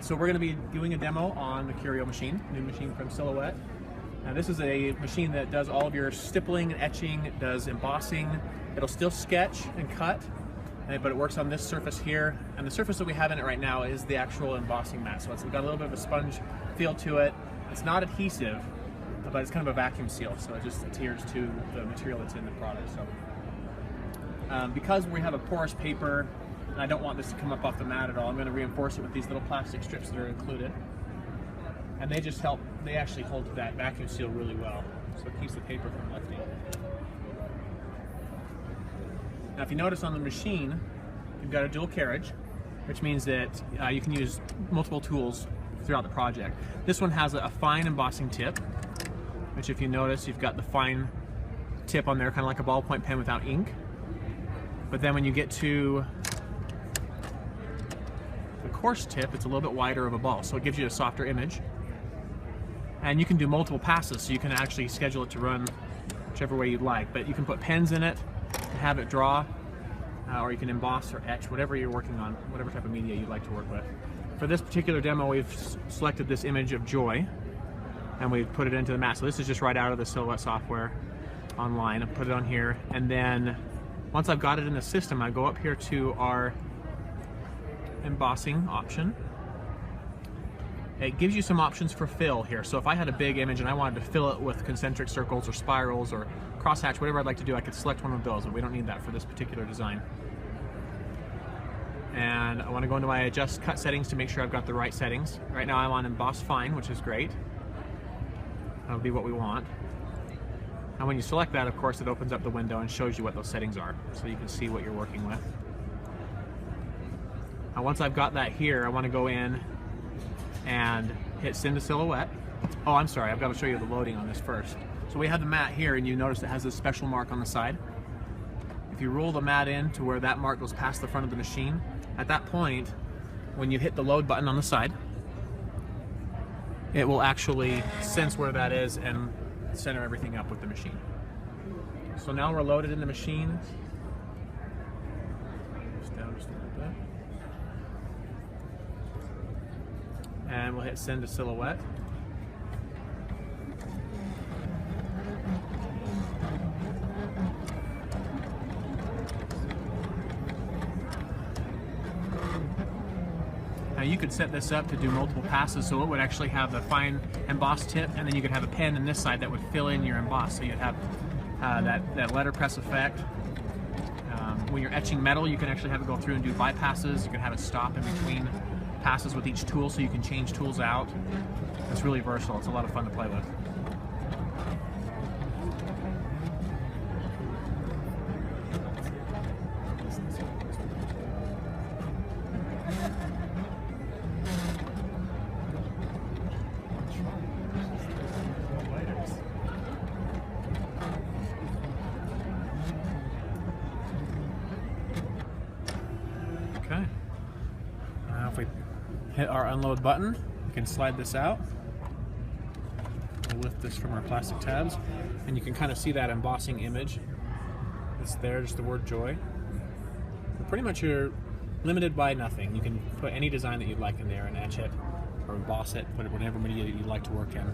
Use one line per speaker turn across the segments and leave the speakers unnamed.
So we're going to be doing a demo on the Curio machine, new machine from Silhouette. Now this is a machine that does all of your stippling and etching, it does embossing. It'll still sketch and cut, but it works on this surface here. And the surface that we have in it right now is the actual embossing mat. So it's got a little bit of a sponge feel to it. It's not adhesive, but it's kind of a vacuum seal, so it just adheres to the material that's in the product. So because we have a porous paper, and I don't want this to come up off the mat at all, I'm going to reinforce it with these little plastic strips that are included. And they just help, they actually hold that vacuum seal really well, so it keeps the paper from lifting. Now if you notice on the machine, you've got a dual carriage, which means that you can use multiple tools throughout the project. This one has a fine embossing tip, which if you notice, you've got the fine tip on there, kind of like a ballpoint pen without ink. But then when you get to the coarse tip, it's a little bit wider of a ball, so it gives you a softer image. And you can do multiple passes, so you can actually schedule it to run whichever way you'd like. But you can put pens in it and have it draw, or you can emboss or etch, whatever you're working on, whatever type of media you'd like to work with. For this particular demo, we've selected this image of Joy, and we've put it into the mat. So this is just right out of the Silhouette software online. I put it on here, and then once I've got it in the system, I go up here to our embossing option. It gives you some options for fill here. So if I had a big image and I wanted to fill it with concentric circles or spirals or crosshatch, whatever I'd like to do, I could select one of those, but we don't need that for this particular design. And I want to go into my adjust cut settings to make sure I've got the right settings. Right now I'm on emboss fine, which is great. That'll be what we want. And when you select that, of course, it opens up the window and shows you what those settings are, so you can see what you're working with. Now once I've got that here, I want to go in and hit send to Silhouette. Oh, I'm sorry, I've got to show you the loading on this first. So we have the mat here, and you notice it has this special mark on the side. If you roll the mat in to where that mark goes past the front of the machine, at that point, when you hit the load button on the side, it will actually sense where that is and center everything up with the machine. So now we're loaded in the machine. Just down just a little bit. And we'll hit send to Silhouette. Now you could set this up to do multiple passes, so it would actually have the fine emboss tip, and then you could have a pen in this side that would fill in your emboss, so you'd have that letterpress effect. When you're etching metal, you can actually have it go through and do bypasses. You can have it stop in between passes with each tool, so you can change tools out. It's really versatile. It's a lot of fun to play with. Okay. Now if we hit our unload button, we can slide this out. We'll lift this from our plastic tabs, and you can kind of see that embossing image. It's there, just the word Joy. But pretty much you're limited by nothing. You can put any design that you'd like in there and etch it or emboss it, put it whatever media you'd like to work in,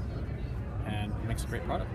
and it makes a great product.